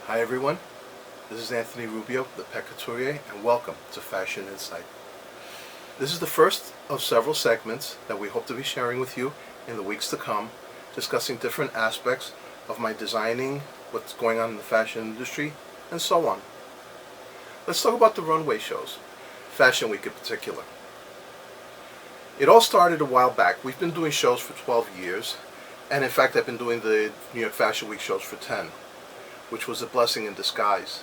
Hi everyone, this is Anthony Rubio, the Pet Couturier, and welcome to Fashion Insight. This is the first of several segments that we hope to be sharing with you in the weeks to come, discussing different aspects of my designing, what's going on in the fashion industry, and so on. Let's talk about the runway shows, Fashion Week in particular. It all started a while back. We've been doing shows for 12 years, and in fact I've been doing the New York Fashion Week shows for 10, which was a blessing in disguise.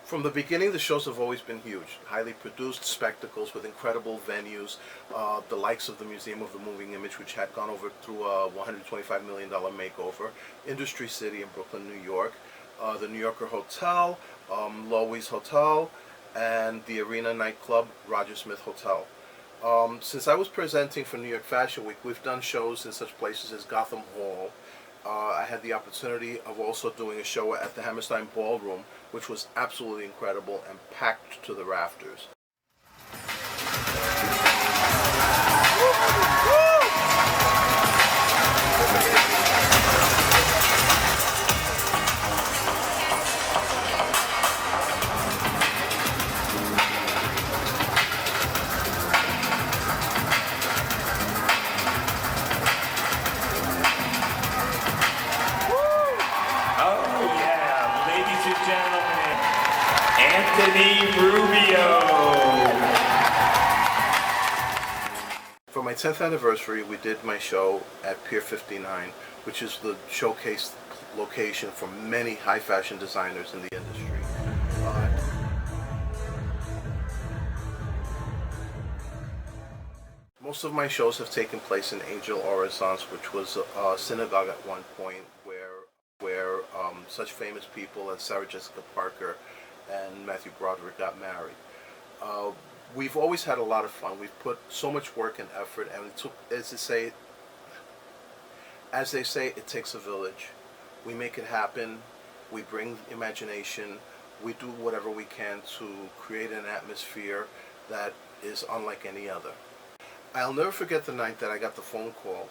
From the beginning, the shows have always been huge, highly produced spectacles with incredible venues, the likes of the Museum of the Moving Image, which had gone over through a $125 million makeover, Industry City in Brooklyn, New York, the New Yorker Hotel, Lorie's Hotel, and the Arena nightclub, Roger Smith Hotel. Since I was presenting for New York Fashion Week, we've done shows in such places as Gotham Hall. I had the opportunity of also doing a show at the Hammerstein Ballroom, which was absolutely incredible and packed to the rafters. Anthony Rubio. For my 10th anniversary, we did my show at Pier 59, which is the showcase location for many high fashion designers in the industry. Most of my shows have taken place in Angel Orisons, which was a synagogue at one point where such famous people as Sarah Jessica Parker and Matthew Broderick got married. We've always had a lot of fun. We've put so much work and effort, and it took, as they say, it takes a village. We make it happen. We bring imagination. We do whatever we can to create an atmosphere that is unlike any other. I'll never forget the night that I got the phone call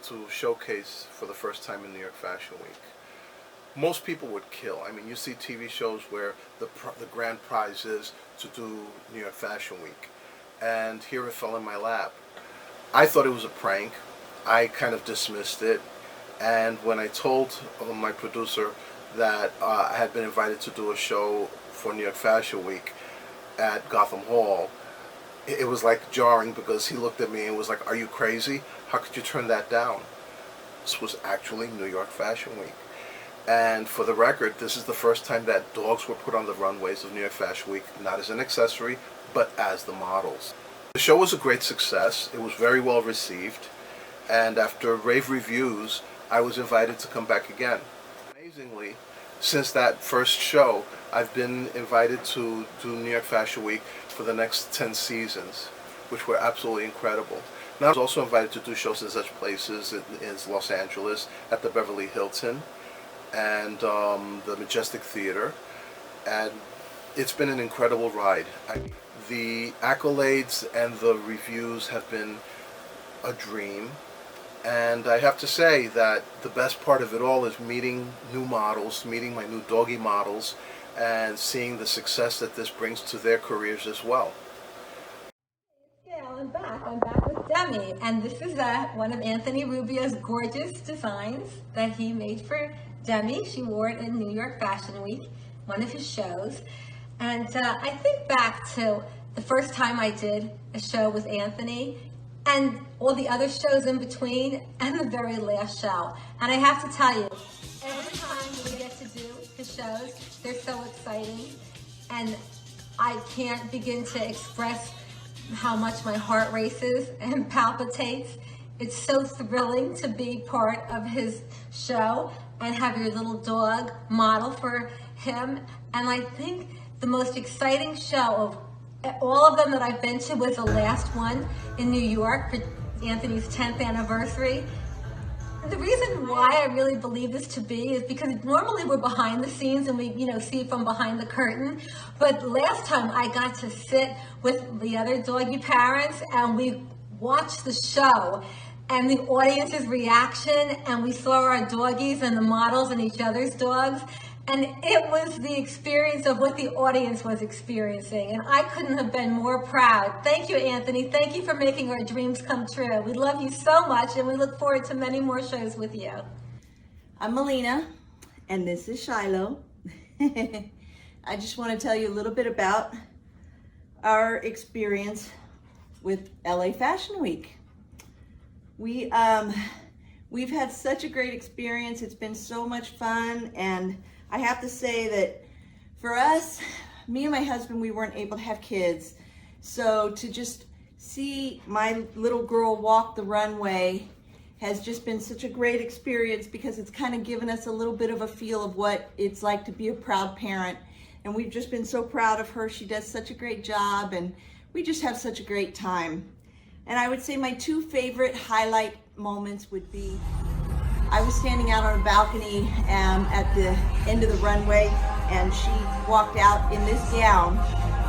to showcase for the first time in New York Fashion Week. Most people would kill. I mean, you see TV shows where the grand prize is to do New York Fashion Week, and here it fell in my lap. I thought it was a prank. I kind of dismissed it, and when I told my producer that I had been invited to do a show for New York Fashion Week at Gotham Hall, it was like jarring, because he looked at me and was like, "Are you crazy? How could you turn that down?" This was actually New York Fashion Week. And for the record, this is the first time that dogs were put on the runways of New York Fashion Week, not as an accessory, but as the models. The show was a great success. It was very well received. And after rave reviews, I was invited to come back again. Amazingly, since that first show, I've been invited to do New York Fashion Week for the next 10 seasons, which were absolutely incredible. Now, I was also invited to do shows in such places as Los Angeles, at the Beverly Hilton, and the Majestic Theater, and it's been an incredible ride. The accolades and the reviews have been a dream, and I have to say that the best part of it all is meeting new models, meeting my new doggy models, and seeing the success that this brings to their careers as well. Yeah, I'm back with Demi, and this is one of Anthony Rubio's gorgeous designs that he made for Demi. She wore it in New York Fashion Week, one of his shows. And I think back to the first time I did a show with Anthony, and all the other shows in between, and the very last show. And I have to tell you, every time we get to do his shows, they're so exciting, and I can't begin to express how much my heart races and palpitates. It's so thrilling to be part of his show and have your little dog model for him. And I think the most exciting show of all of them that I've been to was the last one in New York for Anthony's 10th anniversary. The reason why I really believe this to be is because normally we're behind the scenes and we, see from behind the curtain. But last time I got to sit with the other doggy parents and we watch the show and the audience's reaction, and we saw our doggies and the models and each other's dogs, and it was the experience of what the audience was experiencing, and I couldn't have been more proud. Thank you, Anthony. Thank you for making our dreams come true. We love you so much, and we look forward to many more shows with you. I'm Melina, and this is Shiloh. I just want to tell you a little bit about our experience with LA Fashion Week. We've had such a great experience. It's been so much fun, and I have to say that for us, me and my husband, we weren't able to have kids. So to just see my little girl walk the runway has just been such a great experience, because it's kind of given us a little bit of a feel of what it's like to be a proud parent. And we've just been so proud of her. She does such a great job, and we just have such a great time. And I would say my two favorite highlight moments would be, I was standing out on a balcony at the end of the runway, and she walked out in this gown,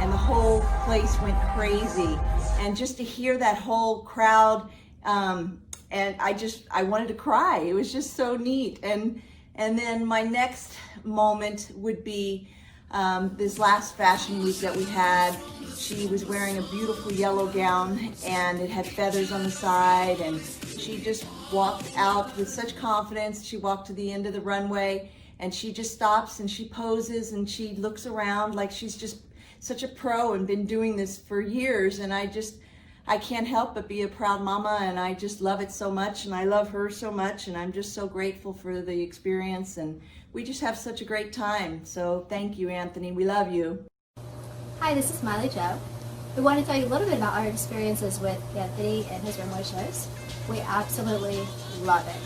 and the whole place went crazy. And just to hear that whole crowd, and I wanted to cry. It was just so neat. And then my next moment would be this last fashion week that we had. She was wearing a beautiful yellow gown, and it had feathers on the side, and she just walked out with such confidence. She walked to the end of the runway, and she just stops and she poses and she looks around like she's just such a pro and been doing this for years. And I can't help but be a proud mama, and I just love it so much, and I love her so much, and I'm just so grateful for the experience, and we just have such a great time. So thank you, Anthony. We love you. Hi, this is Smiley Joe. We want to tell you a little bit about our experiences with Anthony and his runway shows. We absolutely love it.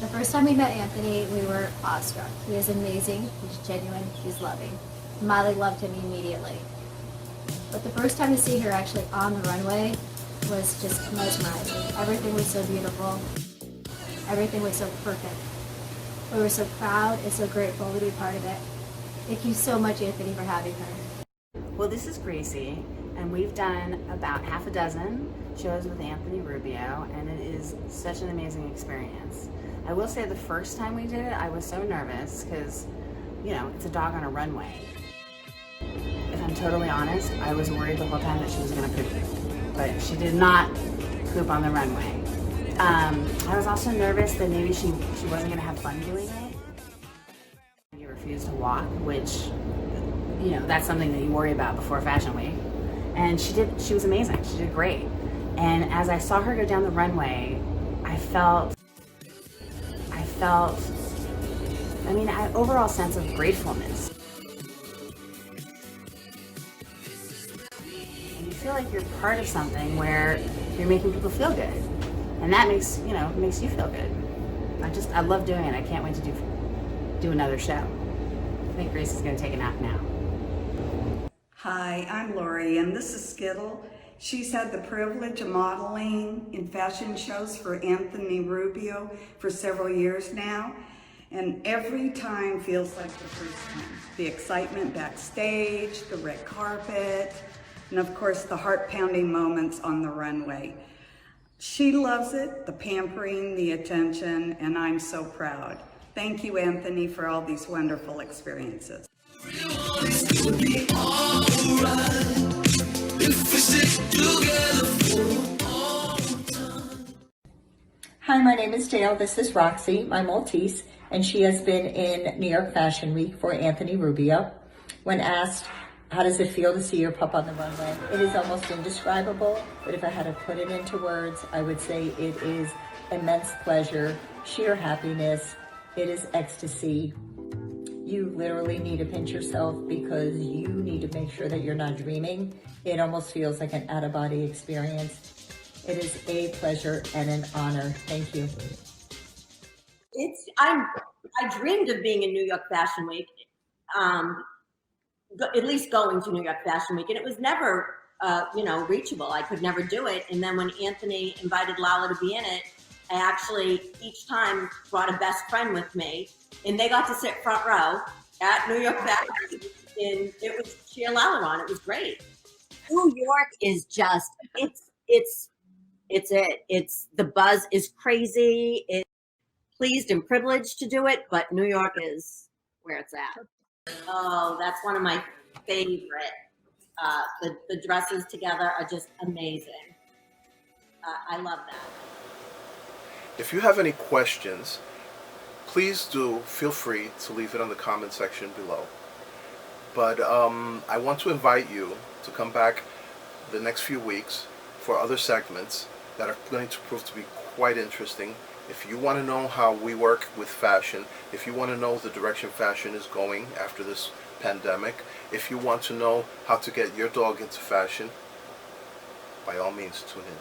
The first time we met Anthony, we were awestruck. He is amazing, he's genuine, he's loving. Miley loved him immediately. But the first time to see her actually on the runway was just mesmerizing. Everything was so beautiful. Everything was so perfect. We were so proud and so grateful to be part of it. Thank you so much, Anthony, for having her. Well, this is Gracie, and we've done about half a dozen shows with Anthony Rubio, and it is such an amazing experience. I will say the first time we did it, I was so nervous because, you know, it's a dog on a runway. If I'm totally honest, I was worried the whole time that she was going to poop, but she did not poop on the runway. I was also nervous that maybe she wasn't going to have fun doing it. You refused to walk, which, you know, that's something that you worry about before Fashion Week. And she was amazing. She did great. And as I saw her go down the runway, I felt an overall sense of gratefulness. And you feel like you're part of something where you're making people feel good. And that makes you feel good. I love doing it. I can't wait to do another show. I think Grace is going to take a nap now. Hi, I'm Lorie, and this is Skittle. She's had the privilege of modeling in fashion shows for Anthony Rubio for several years now, and every time feels like the first time. The excitement backstage, the red carpet, and of course the heart-pounding moments on the runway. She loves it, the pampering, the attention, and I'm so proud. Thank you, Anthony, for all these wonderful experiences. Hi, my name is Dale. This is Roxy, my Maltese, and she has been in New York Fashion Week for Anthony Rubio. When asked, how does it feel to see your pup on the runway? It is almost indescribable, but if I had to put it into words, I would say it is immense pleasure, sheer happiness, it is ecstasy. You literally need to pinch yourself because you need to make sure that you're not dreaming. It almost feels like an out-of-body experience. It is a pleasure and an honor. Thank you. I dreamed of being in New York Fashion Week, at least going to New York Fashion Week, and it was never, reachable. I could never do it. And then when Anthony invited Lala to be in it, I actually each time brought a best friend with me, and they got to sit front row at New York Fashion Week, and it was cheer Lala on. It was great. New York is just, it's it's it. It's the buzz is crazy. It's pleased and privileged to do it, but New York is where it's at. Oh, that's one of my favorite. The dresses together are just amazing. I love that. If you have any questions, please do feel free to leave it on the comment section below. But I want to invite you to come back the next few weeks for other segments that are going to prove to be quite interesting. If you want to know how we work with fashion, if you want to know the direction fashion is going after this pandemic, if you want to know how to get your dog into fashion, by all means tune in.